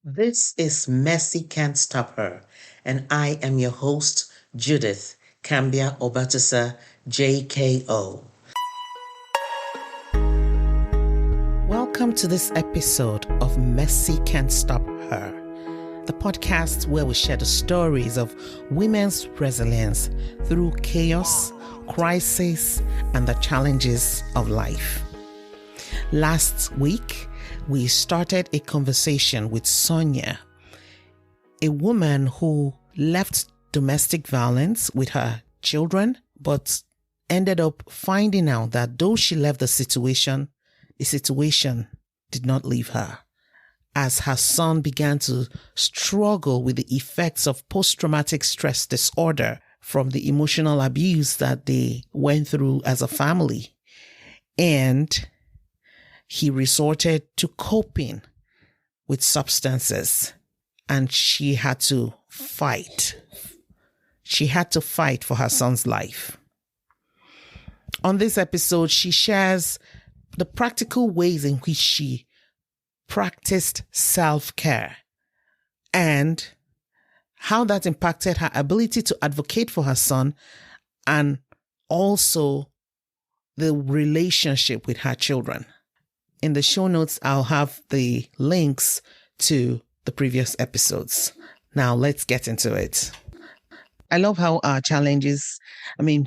This is Messi Can't Stop Her, and I am your host, Judith Cambia Obatasa, JKO. Welcome to this episode of Messi Can't Stop Her, the podcast where we share the stories of women's resilience through chaos, crisis, and the challenges of life. Last week, we started a conversation with Sonia, a woman who left domestic violence with her children, but ended up finding out that though she left the situation did not leave her. As her son began to struggle with the effects of post-traumatic stress disorder from the emotional abuse that they went through as a family. And he resorted to coping with substances, and she had to fight. She had to fight for her son's life. On this episode, she shares the practical ways in which she practiced self-care and how that impacted her ability to advocate for her son and also the relationship with her children. In the show notes, I'll have the links to the previous episodes. Now, let's get into it. I love how our challenges,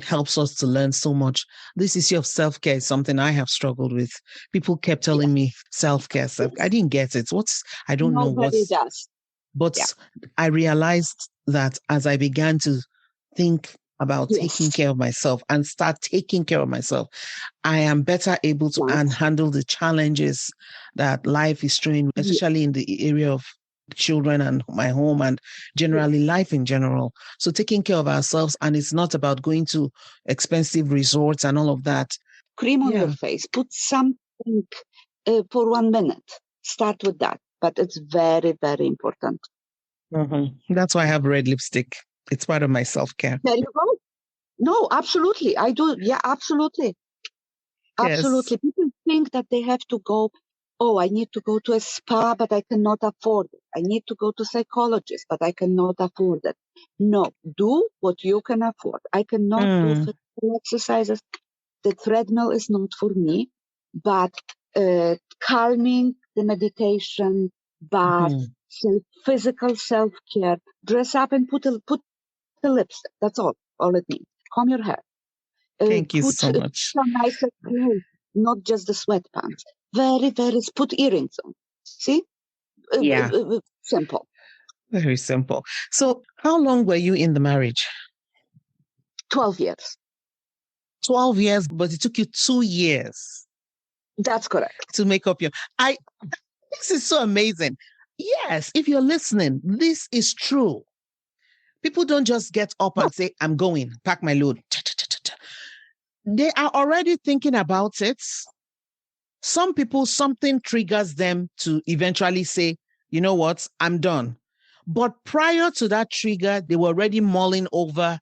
helps us to learn so much. This issue of self-care is something I have struggled with. People kept telling me self-care. I didn't get it. I don't know what. Nobody does. But I realized that as I began to think about taking care of myself and start taking care of myself, I am better able to handle the challenges that life is throwing, especially in the area of children and my home and generally life in general. So taking care of ourselves, and it's not about going to expensive resorts and all of that. Cream on your face, put something for 1 minute. Start with that. But it's very, very important. Mm-hmm. That's why I have red lipstick. It's part of my self-care. There you go. No, absolutely. I do. Yeah, absolutely. Absolutely. Yes. People think that they have to go, I need to go to a spa, but I cannot afford it. I need to go to psychologist, but I cannot afford it. No, do what you can afford. I cannot do physical exercises. The treadmill is not for me, but calming, the meditation, bath, physical self-care, dress up and put the lipstick. That's all it needs. Comb your hair. Thank you so much. Some nicer clothes, not just the sweatpants. Very, very, put earrings on. See? Simple. Very simple. So how long were you in the marriage? 12 years. 12 years, but it took you 2 years. That's correct. To make up this is so amazing. Yes, if you're listening, this is true. People don't just get up and say, I'm going, pack my load. They are already thinking about it. Some people, something triggers them to eventually say, you know what, I'm done. But prior to that trigger, they were already mulling over,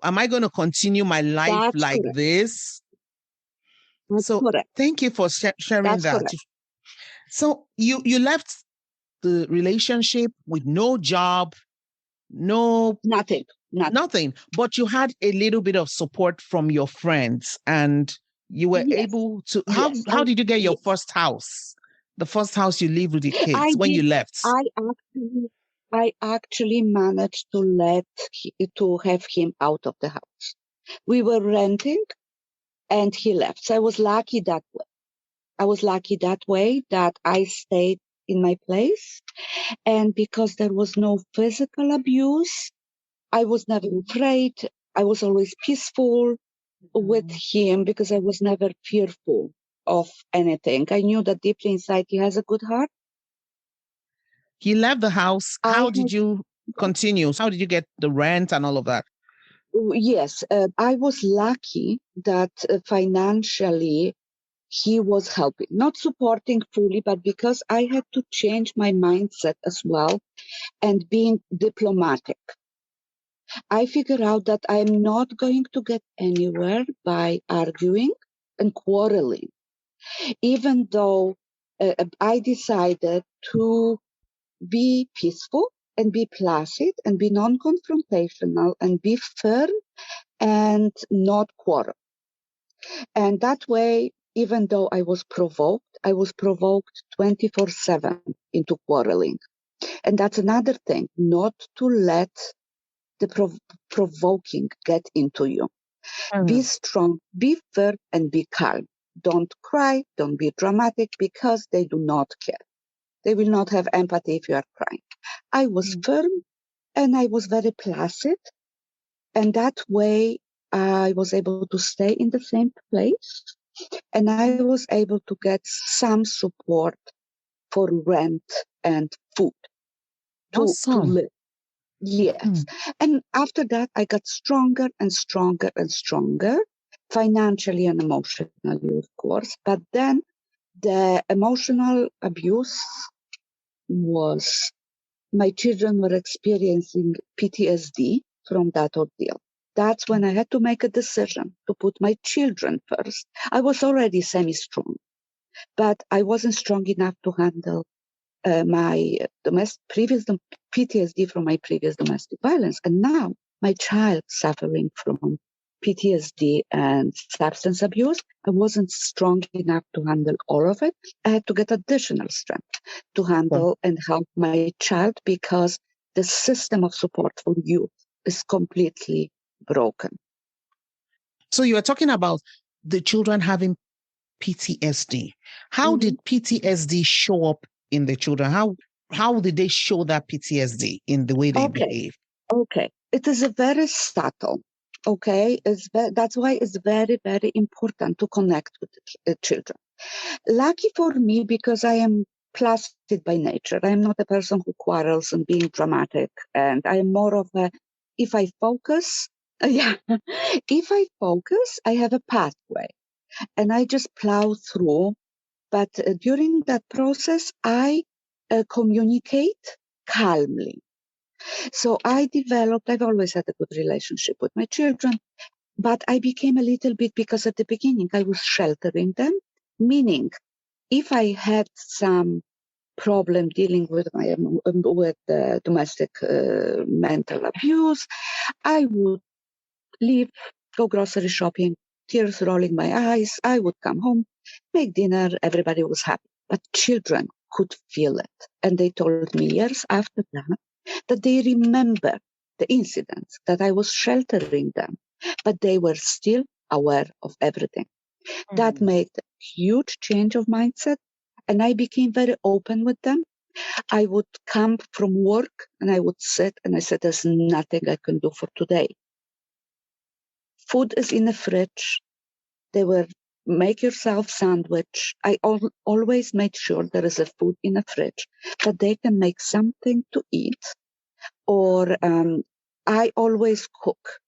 am I going to continue my life this? That's correct. Thank you for sharing That's that. Correct. So you left the relationship with no job, nothing, but you had a little bit of support from your friends, and you were able to. How did you get your first house? The first house you lived with your kids when you left? I actually managed to have him out of the house. We were renting, and he left. So I was lucky that way. That I stayed in my place, and because there was no physical abuse, I was never afraid. I was always peaceful with him because I was never fearful of anything. I knew that deeply inside he has a good heart. He left the house. How did you continue? How did you get the rent and all of that? Yes, I was lucky that financially he was helping, not supporting fully, but because I had to change my mindset as well and being diplomatic. I figured out that I'm not going to get anywhere by arguing and quarreling, even though I decided to be peaceful and be placid and be non-confrontational and be firm and not quarrel. And that way, even though I was provoked 24/7 into quarreling. And that's another thing, not to let the provoking get into you. Be strong, be firm, and be calm. Don't cry, don't be dramatic, because they do not care. They will not have empathy if you are crying. I was firm and I was very placid. And that way I was able to stay in the same place. And I was able to get some support for rent and food to Awesome. live. Yes. And after that, I got stronger and stronger and stronger, financially and emotionally, of course. But then the emotional abuse was, my children were experiencing PTSD from that ordeal. That's when I had to make a decision to put my children first. I was already semi-strong, but I wasn't strong enough to handle my previous PTSD from my previous domestic violence. And now my child suffering from PTSD and substance abuse, I wasn't strong enough to handle all of it. I had to get additional strength to handle and help my child, because the system of support for youth is completely broken. So you are talking about the children having PTSD. How did PTSD show up in the children? How did they show that PTSD in the way they behave? Okay. It is a very subtle. Okay. That's why it's very, very important to connect with the children. Lucky for me, because I am placid by nature. I am not a person who quarrels and being dramatic. And I am more of a, if I focus, if I focus, I have a pathway and I just plow through. But during that process, I communicate calmly. So I've always had a good relationship with my children, but I became a little bit, because at the beginning I was sheltering them, meaning if I had some problem dealing with domestic mental abuse, I would leave, go grocery shopping, tears rolling my eyes. I would come home, make dinner, everybody was happy. But children could feel it. And they told me years after that they remember the incidents, that I was sheltering them, but they were still aware of everything. That made a huge change of mindset. And I became very open with them. I would come from work and I would sit and I said, there's nothing I can do for today. Food is in the fridge. They were, make yourself sandwich. I always made sure there is a food in the fridge that they can make something to eat. Or I always cook.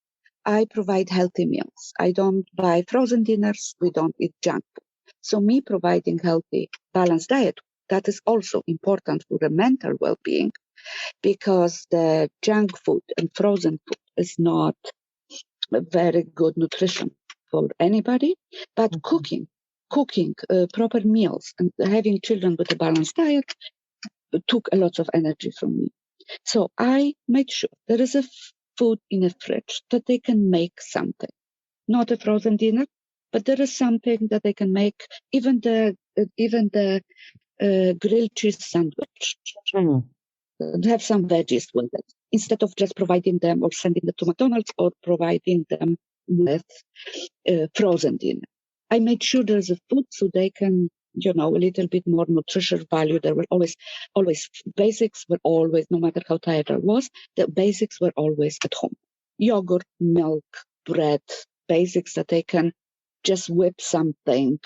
I provide healthy meals. I don't buy frozen dinners. We don't eat junk food. So me providing healthy, balanced diet, that is also important for the mental well-being, because the junk food and frozen food is not a very good nutrition for anybody. But cooking proper meals and having children with a balanced diet took a lot of energy from me. So I made sure there is a food in a fridge that they can make something, not a frozen dinner, but there is something that they can make, even the grilled cheese sandwich. Have some veggies with it, instead of just providing them or sending them to McDonald's or providing them with frozen dinner. I made sure there's a food so they can, a little bit more nutritional value. There were always basics were always, no matter how tired I was, the basics were always at home. Yogurt, milk, bread, basics that they can just whip something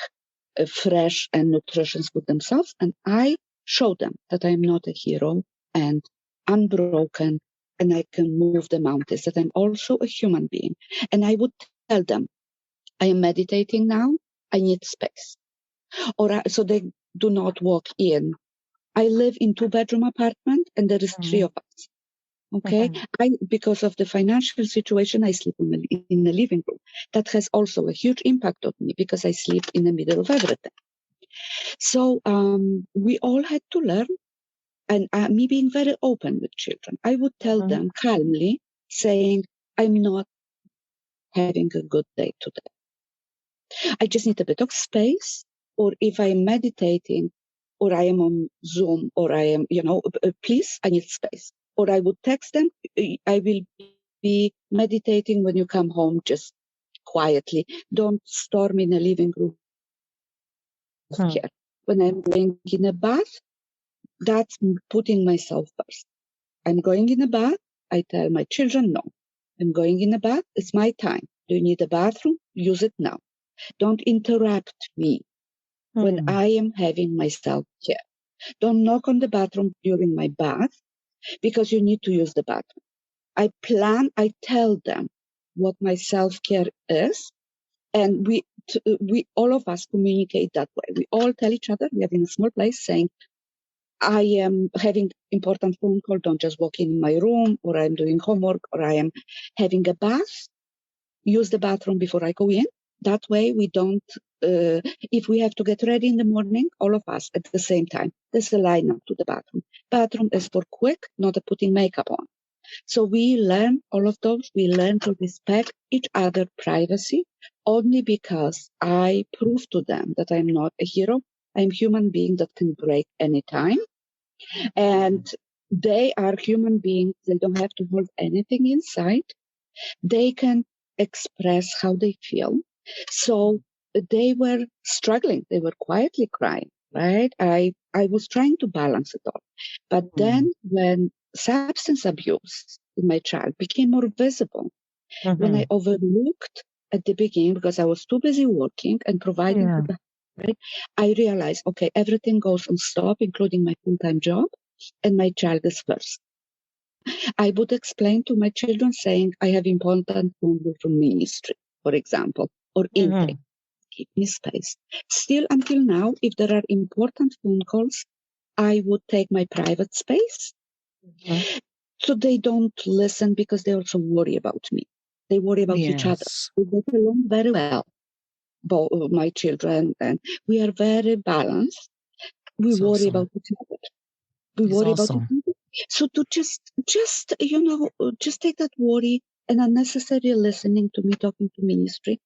fresh and nutritious with themselves. And I show them that I'm not a hero and unbroken and I can move the mountains, that I'm also a human being. And I would tell them, I am meditating now, I need space. So they do not walk in. I live in 2-bedroom apartment and there is 3 of us. Okay. Because of the financial situation, I sleep in the living room. That has also a huge impact on me because I sleep in the middle of everything. So we all had to learn. and me being very open with children, I would tell them calmly, saying, I'm not having a good day today. I just need a bit of space. Or if I'm meditating, or I am on Zoom, or I am, please, I need space. Or I would text them, I will be meditating when you come home, just quietly. Don't storm in a living room here. When I'm going in a bath, that's putting myself first. I'm going in a bath, I tell my children, no. I'm going in a bath, it's my time. Do you need a bathroom? Use it now. Don't interrupt me when I am having myself care. Don't knock on the bathroom during my bath because you need to use the bathroom. I tell them what my self-care is, and we all of us communicate that way. We all tell each other, we are in a small place, saying, I am having important phone call, don't just walk in my room, or I'm doing homework, or I am having a bath, use the bathroom before I go in. That way we don't, if we have to get ready in the morning, all of us at the same time, there's a line up to the bathroom. Bathroom is for quick, not putting makeup on. So we learn all of those. We learn to respect each other's privacy only because I prove to them that I'm not a hero. I'm a human being that can break anytime. And they are human beings. They don't have to hold anything inside. They can express how they feel. So they were struggling. They were quietly crying, right? I was trying to balance it all. But then when substance abuse in my child became more visible, when I overlooked at the beginning because I was too busy working and providing for the right, I realized, okay, everything goes on stop, including my full-time job, and my child is first. I would explain to my children saying, I have important phone call from ministry, for example, or intake. Give me space. Still until now, if there are important phone calls, I would take my private space. So they don't listen because they also worry about me. They worry about each other. We get along very well, both my children, and we are very balanced. We worry about each other. We worry about each other. So to just take that worry and unnecessary listening to me talking to ministry,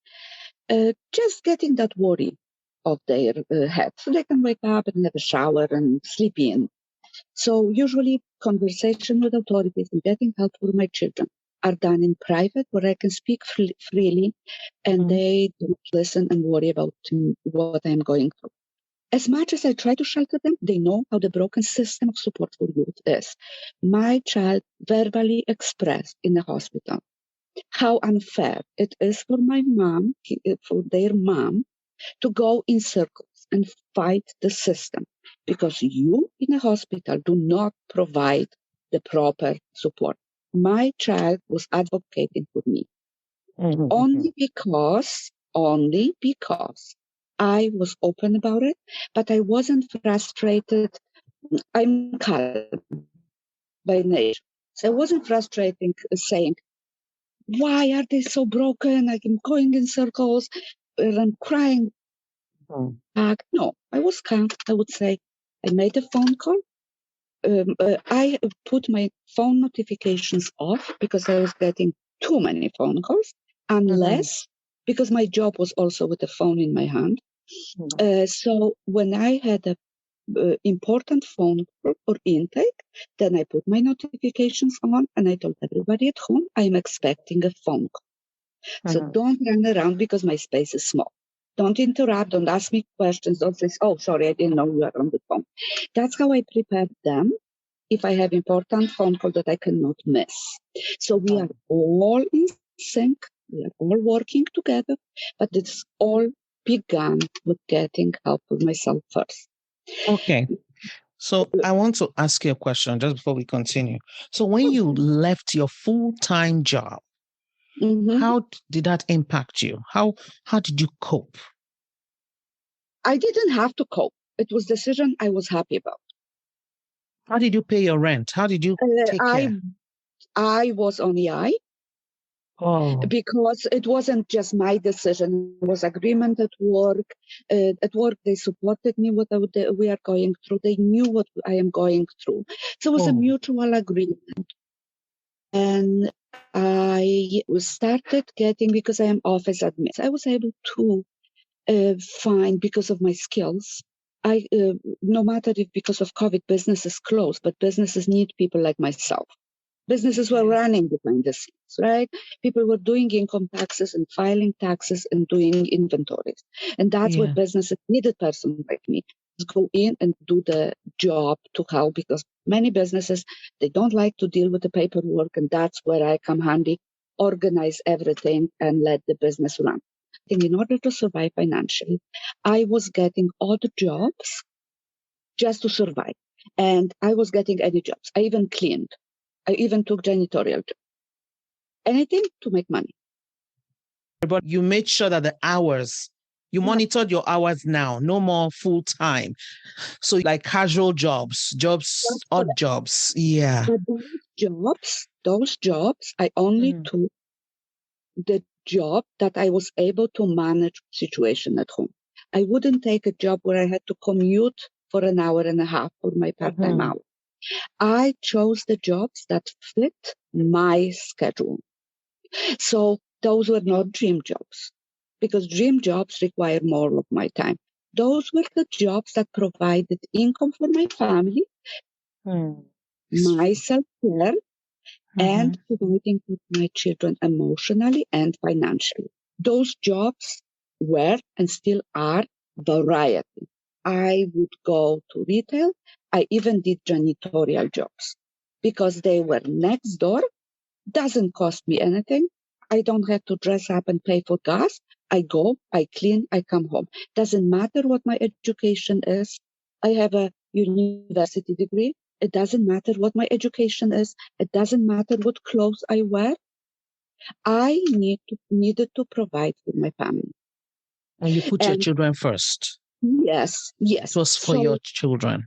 just getting that worry off their head so they can wake up and have a shower and sleep in. So usually conversation with authorities and getting help for my children are done in private where I can speak freely and they don't listen and worry about what I'm going through. As much as I try to shelter them, they know how the broken system of support for youth is. My child verbally expressed in the hospital how unfair it is for my mom, for their mom, to go in circles and fight the system because you in a hospital do not provide the proper support. My child was advocating for me only because I was open about it, but I wasn't frustrated. I'm calm by nature. So I wasn't frustrating saying, why are they so broken? I'm going in circles and I'm crying. No, I was calm. I would say, I made a phone call. I put my phone notifications off because I was getting too many phone calls, unless because my job was also with the phone in my hand. So when I had a important phone call or intake, then I put my notifications on and I told everybody at home I'm expecting a phone call. So don't run around because my space is small. Don't interrupt, don't ask me questions, don't say, oh, sorry, I didn't know you were on the phone. That's how I prepared them if I have important phone call that I cannot miss. So we are all in sync, we are all working together, but it's all began with getting help for myself first. Okay. So I want to ask you a question just before we continue. So when you left your full-time job, how did that impact you? How did you cope? I didn't have to cope. It was a decision I was happy about. How did you pay your rent? How did you take care? I was on EI. Oh. because it wasn't just my decision. It was agreement at work. At work, they supported me what we are going through. They knew what I am going through. So it was a Oh. mutual agreement. And I started getting, because I am office admin, I was able to find, because of my skills, no matter if because of COVID businesses closed, but businesses need people like myself. Businesses were running behind the scenes, right? People were doing income taxes and filing taxes and doing inventories. And that's what businesses needed, person like me, to go in and do the job to help, because many businesses, they don't like to deal with the paperwork. And that's where I come handy, organize everything and let the business run. And in order to survive financially, I was getting odd jobs just to survive. And I was getting any jobs. I even cleaned. I even took janitorial job. Anything to make money. But you made sure that the hours, you monitored your hours now, no more full time. So like casual jobs, odd jobs. Yeah. But those jobs, I only took the job that I was able to manage situation at home. I wouldn't take a job where I had to commute for an hour and a half for my part-time hour. I chose the jobs that fit my schedule. So those were not dream jobs, because dream jobs require more of my time. Those were the jobs that provided income for my family, my self-care, and providing for my children emotionally and financially. Those jobs were and still are variety. I would go to retail. I even did janitorial jobs because they were next door. Doesn't cost me anything. I don't have to dress up and pay for gas. I go, I clean, I come home. Doesn't matter what my education is. I have a university degree. It doesn't matter what my education is. It doesn't matter what clothes I wear. I needed to provide for my family. And you put your children first. Yes. It was for your children.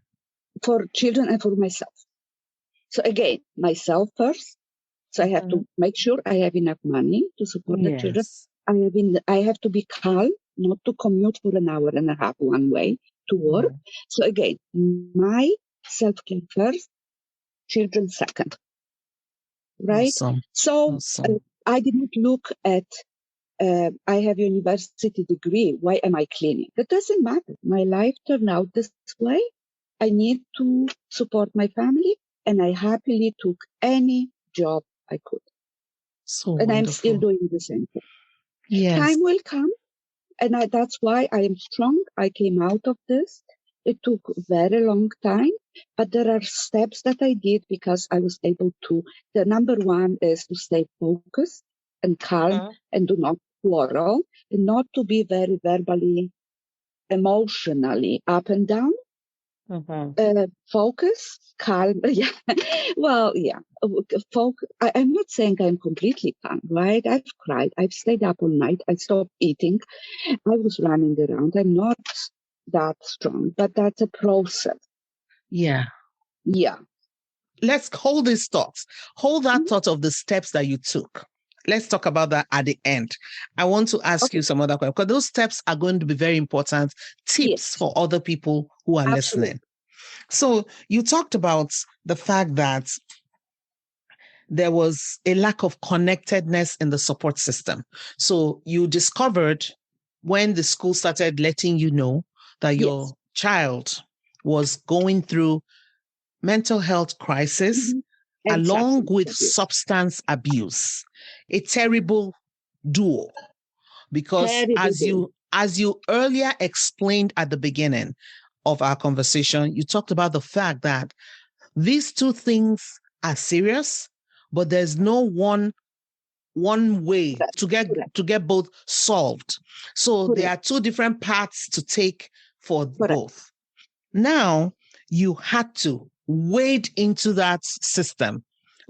For children and for myself. So again, myself first. So I have to make sure I have enough money to support the children. I have to be calm, not to commute for an hour and a half one way to work. So again, my self-care first, children second. Right? Awesome. So Awesome. I did not look at, I have a university degree. Why am I cleaning? That doesn't matter. My life turned out this way. I need to support my family, and I happily took any job I could. So and wonderful. I'm still doing the same thing. Yes. Time will come, and that's why I am strong. I came out of this. It took a very long time, but there are steps that I did because I was able to. The number one is to stay focused and calm and do not quarrel, and not to be very verbally, emotionally up and down. Focus, calm. Yeah. Well, yeah. I'm not saying I'm completely calm, right? I've cried. I've stayed up all night. I stopped eating. I was running around. I'm not that strong, but that's a process. Yeah. Yeah. Let's hold these thoughts. Hold that thought of the steps that you took. Let's talk about that at the end. I want to ask you some other questions, because those steps are going to be very important tips for other people who are listening. So you talked about the fact that there was a lack of connectedness in the support system. So you discovered when the school started letting you know that your child was going through mental health crisis, along with substance abuse, a terrible duo. Because as you earlier explained at the beginning of our conversation, you talked about the fact that these two things are serious, but there's no one way to get both solved. So there are two different paths to take for both. Now you had to wade into that system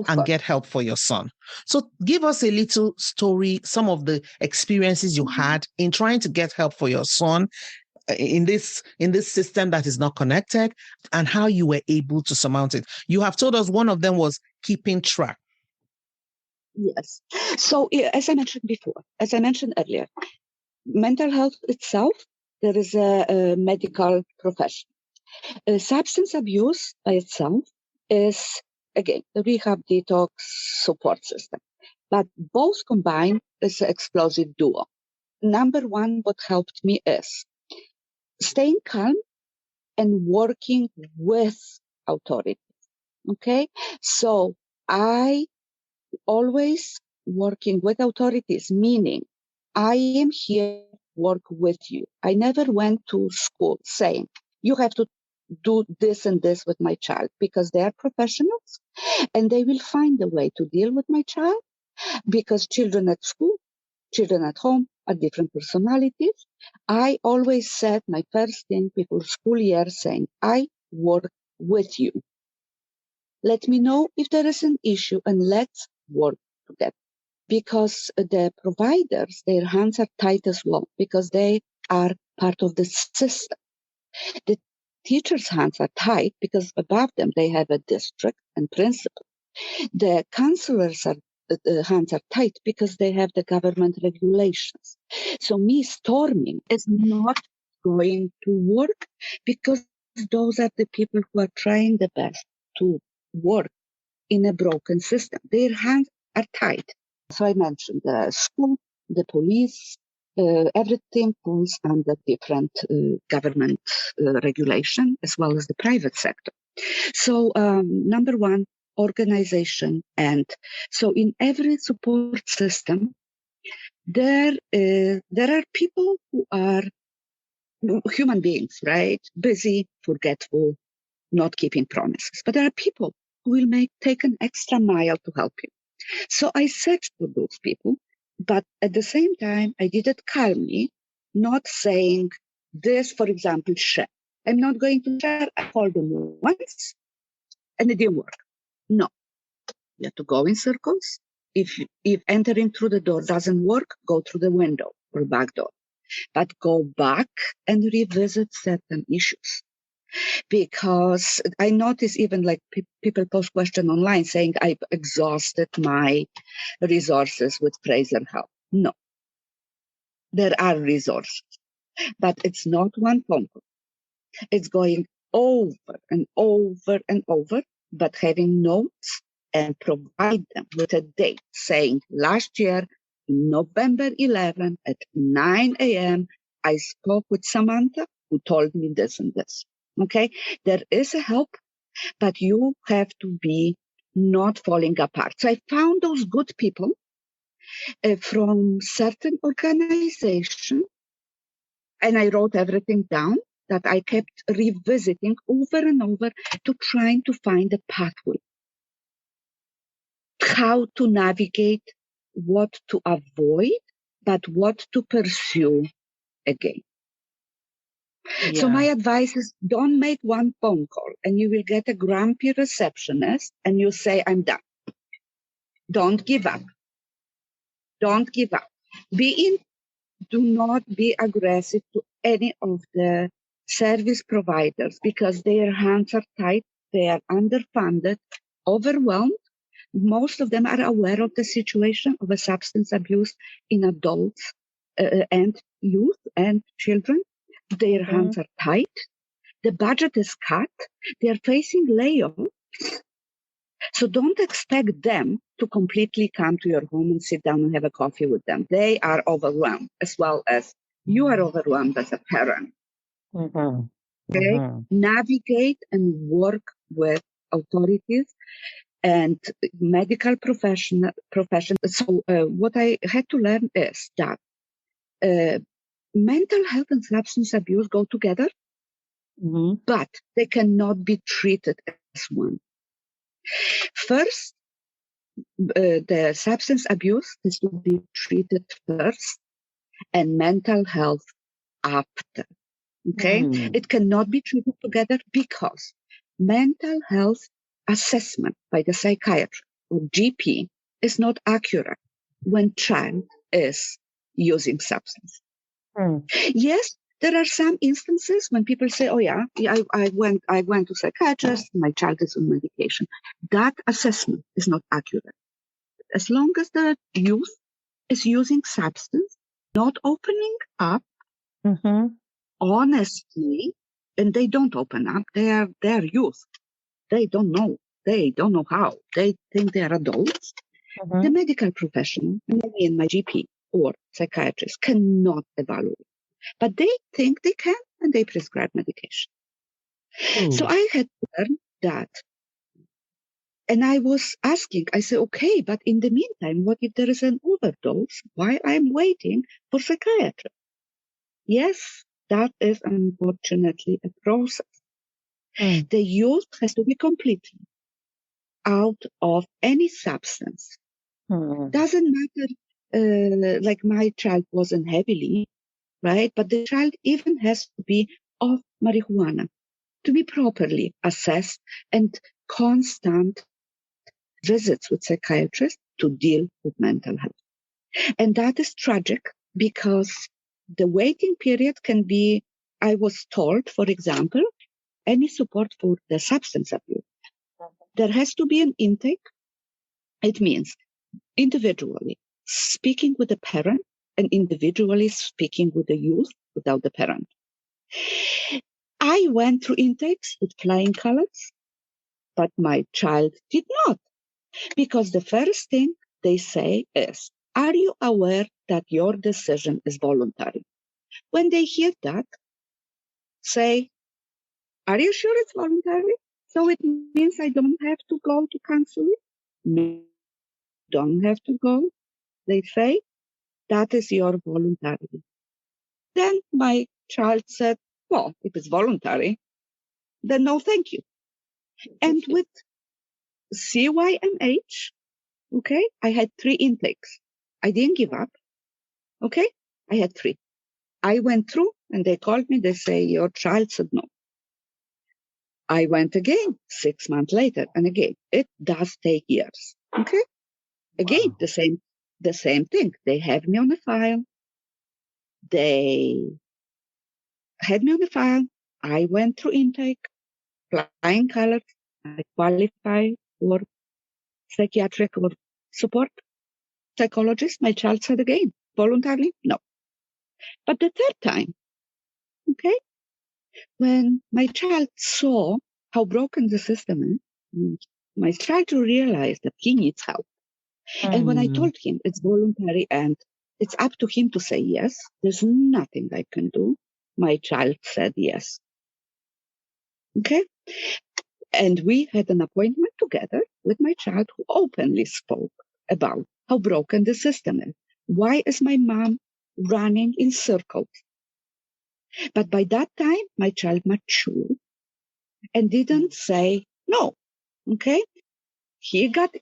and get help for your son. So give us a little story, some of the experiences you had in trying to get help for your son in this system that is not connected, and how you were able to surmount it. You have told us one of them was keeping track. Yes. So, as I mentioned earlier, mental health itself, there is a medical profession. Substance abuse by itself is, again, the rehab detox support system. But both combined is an explosive duo. Number one, what helped me is staying calm and working with authority. Okay. So I always working with authorities, meaning I am here to work with you. I never went to school saying, you have to do this and this with my child, because they are professionals and they will find a way to deal with my child, because children at school, children at home are different personalities. I always said my first thing before school year saying, I work with you. Let me know if there is an issue and let's work together. Because the providers, their hands are tied as well, because they are part of the system. The teachers' hands are tied because above them they have a district and principal. The counselors' hands are tight because they have the government regulations. So me storming is not going to work, because those are the people who are trying the best to work in a broken system. Their hands are tied. So I mentioned the school, the police, everything falls under different government regulation, as well as the private sector. So number one, organization. And so in every support system, there are people who are human beings, right? Busy, forgetful, not keeping promises. But there are people who will take an extra mile to help you. So I searched for those people, but at the same time, I did it calmly, not saying this, for example, share. I'm not going to share. I called them once and it didn't work. No, you have to go in circles. If entering through the door doesn't work, go through the window or back door. But go back and revisit certain issues. Because I notice even like people post question online saying, I've exhausted my resources with Fraser Help. No, there are resources, but it's not one phone call. It's going over and over and over, but having notes and provide them with a date saying last year, November 11 at 9 a.m., I spoke with Samantha who told me this and this. Okay, there is a help, but you have to be not falling apart. So I found those good people from certain organization, and I wrote everything down that I kept revisiting over and over to trying to find a pathway, how to navigate, what to avoid, but what to pursue again. Yeah. So my advice is don't make one phone call and you will get a grumpy receptionist and you say, I'm done. Don't give up. Don't give up. Do not be aggressive to any of the service providers because their hands are tied, they are underfunded, overwhelmed. Most of them are aware of the situation of a substance abuse in adults and youth and children. Their hands are tied. The budget is cut. They are facing layoffs. So don't expect them to completely come to your home and sit down and have a coffee with them. They are overwhelmed, as well as you are overwhelmed as a parent. Mm-hmm. Okay? Mm-hmm. Navigate and work with authorities and medical profession. So what I had to learn is that mental health and substance abuse go together, but they cannot be treated as one. First, the substance abuse is to be treated first and mental health after. Okay? It cannot be treated together because mental health assessment by the psychiatrist or GP is not accurate when child is using substance. Yes, there are some instances when people say, oh yeah, I went to psychiatrist, my child is on medication. That assessment is not accurate. As long as the youth is using substance, not opening up honestly, and they don't open up. They're youth. They don't know. They don't know how. They think they are adults. The medical professional, maybe my GP or psychiatrist, cannot evaluate. But they think they can, and they prescribe medication. So I had learned that. And I was asking, I said, okay, but in the meantime, what if there is an overdose while I'm waiting for psychiatry? Yes, that is unfortunately a process. The youth has to be completely out of any substance. Doesn't matter, like my child wasn't heavily, right? But the child even has to be off marijuana to be properly assessed and constant visits with psychiatrists to deal with mental health. And that is tragic because the waiting period can be, I was told, for example, any support for the substance abuse. There has to be an intake. It means individually speaking with the parent and individually speaking with the youth without the parent. I went through intakes with flying colors, but my child did not. Because the first thing they say is, are you aware that your decision is voluntary? When they hear that, say, are you sure it's voluntary? So it means I don't have to go to counseling? No, don't have to go. They say, that is your voluntary. Then my child said, well, if it's voluntary, then no, thank you. And with CYMH, okay, I had 3 intakes. I didn't give up. Okay, I had 3. I went through and they called me. They say, your child said no. I went again 6 months later and again. It does take years. Okay, again, the same thing. They have me on the file. They had me on the file. I went through intake, flying colors. I qualified for psychiatric or support psychologist. My child said again, voluntarily, no. But the third time, okay, when my child saw how broken the system is, my child realized that he needs help. And when I told him it's voluntary and it's up to him to say yes, there's nothing I can do, my child said yes. Okay? And we had an appointment together with my child who openly spoke about how broken the system is. Why is my mom running in circles? But by that time, my child matured and didn't say no. Okay? He got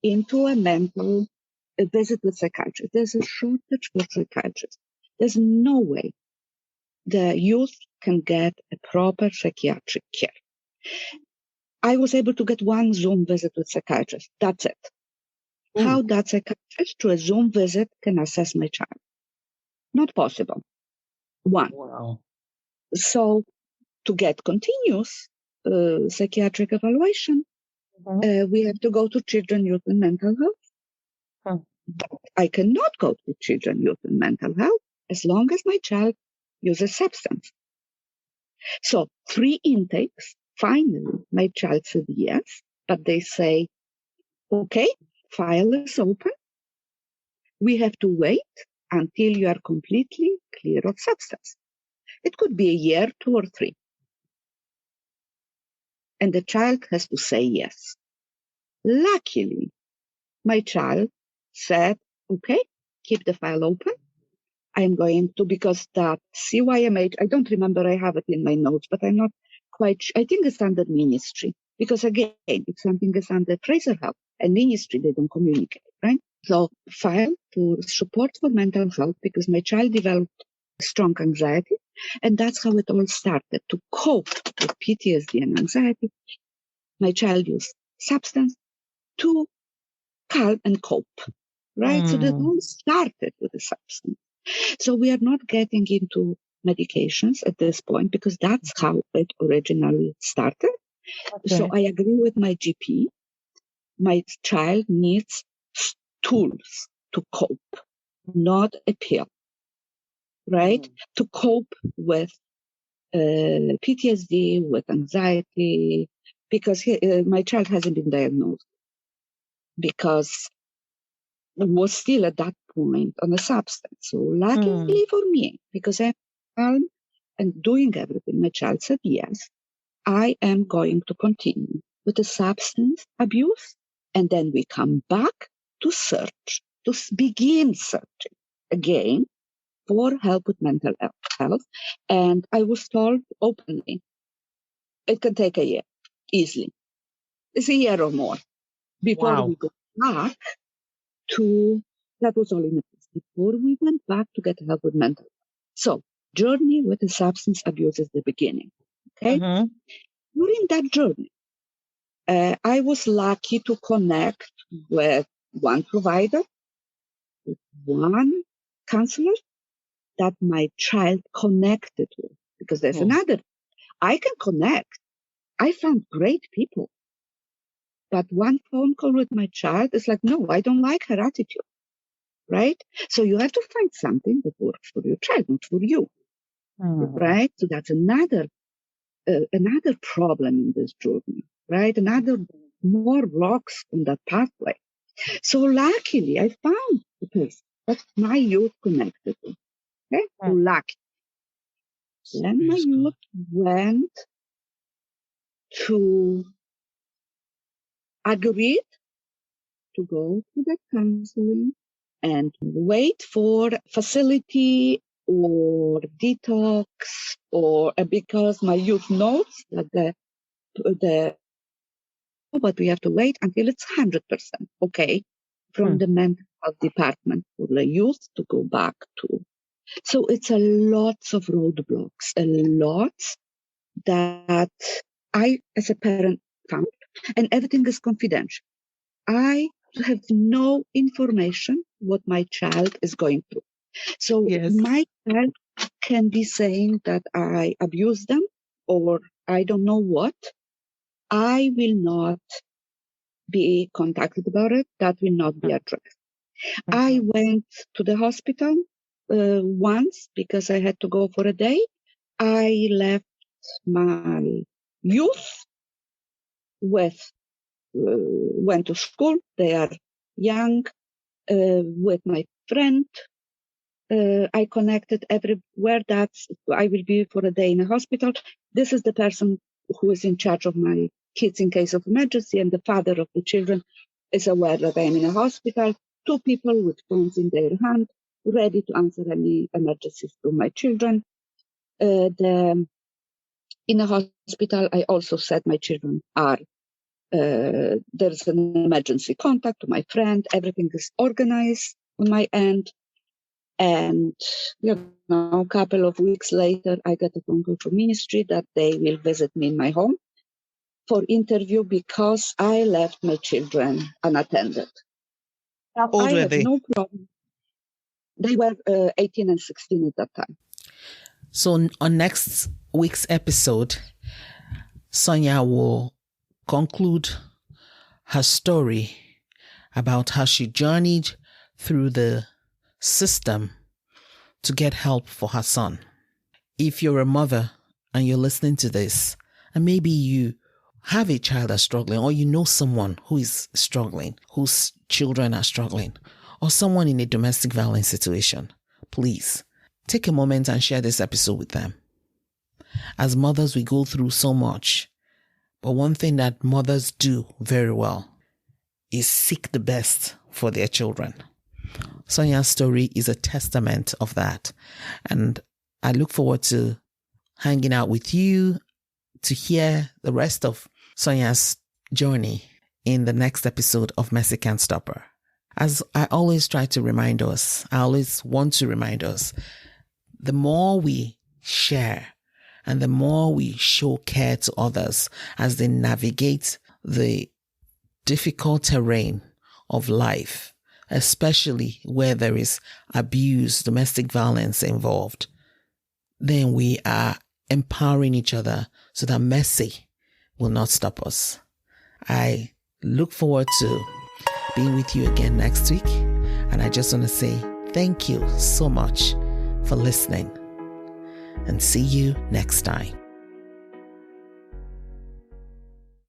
into a mental visit with psychiatrist. There's a shortage for psychiatrists. There's no way the youth can get a proper psychiatric care. I was able to get 1 Zoom visit with psychiatrist. That's it. Ooh. How that psychiatrist through a Zoom visit can assess my child? Not possible. 1. Wow. So to get continuous psychiatric evaluation, we have to go to children, youth, and mental health. But I cannot go to children, youth, and mental health as long as my child uses substance. So 3 intakes. Finally, my child said yes, but they say, okay, file is open. We have to wait until you are completely clear of substance. It could be a year, 2 or 3. And the child has to say yes. Luckily, my child said, okay, keep the file open. I'm going to, because that CYMH, I don't remember, I have it in my notes, but I'm not quite sure. I think it's under ministry. Because again, if something is under tracer health and ministry, they don't communicate, right? So file for support for mental health because my child developed strong anxiety. And that's how it all started. To cope with PTSD and anxiety, my child used substance to calm and cope, right? So that all started with the substance. So we are not getting into medications at this point because that's how it originally started. Okay. So I agree with my GP. My child needs tools to cope, not a pill, right? To cope with PTSD, with anxiety, because my child hasn't been diagnosed, because I was still at that point on a substance. So luckily for me, because I'm calm and doing everything, my child said, yes, I am going to continue with the substance abuse. And then we come back to search, to begin searching again for help with mental health. And I was told openly, it can take a year, easily. It's a year or more before we go back to, that was all in the past, before we went back to get help with mental health. So, journey with the substance abuse is the beginning. Okay? During that journey, I was lucky to connect with one provider, with one counselor that my child connected with. Because there's another, I can connect. I found great people. But one phone call with my child is like, no, I don't like her attitude. Right? So you have to find something that works for your child, not for you. Right? So that's another problem in this journey, right? Another more rocks on that pathway. So luckily, I found the person that my youth connected to. Okay? So lucky. Then my youth went to agree to go to the counseling and wait for facility or detox, or because my youth knows that but we have to wait until it's 100% okay from the mental health department for the youth to go back to. So it's a lots of roadblocks, a lot that I, as a parent, found, and everything is confidential. I have no information what my child is going through. So my child can be saying that I abuse them or I don't know what. I will not be contacted about it. That will not be addressed. I went to the hospital once because I had to go for a day. I left my youth went to school. They are young, with my friend. I connected everywhere. I will be for a day in a hospital. This is the person who is in charge of my kids in case of emergency, and the father of the children is aware that I am in a hospital. 2 people with phones in their hand, ready to answer any emergencies to my children. In a hospital, I also said my children are, there's an emergency contact to my friend. Everything is organized on my end. And, a couple of weeks later, I got a phone call from ministry that they will visit me in my home for interview because I left my children unattended. How old were they? No problem. They were 18 and 16 at that time. So on next week's episode, Sonia will conclude her story about how she journeyed through the system to get help for her son. If you're a mother and you're listening to this, and maybe you have a child that's struggling, or you know someone who is struggling, whose children are struggling, or someone in a domestic violence situation, please take a moment and share this episode with them. As mothers, we go through so much, but one thing that mothers do very well is seek the best for their children. Sonia's story is a testament of that. And I look forward to hanging out with you to hear the rest of Sonia's journey in the next episode of Mercy Can't Stop Her. As I always try to remind us, I always want to remind us, the more we share and the more we show care to others as they navigate the difficult terrain of life, especially where there is abuse, domestic violence involved, then we are empowering each other so that mercy will not stop us. I look forward to being with you again next week. And I just want to say thank you so much for listening, and see you next time.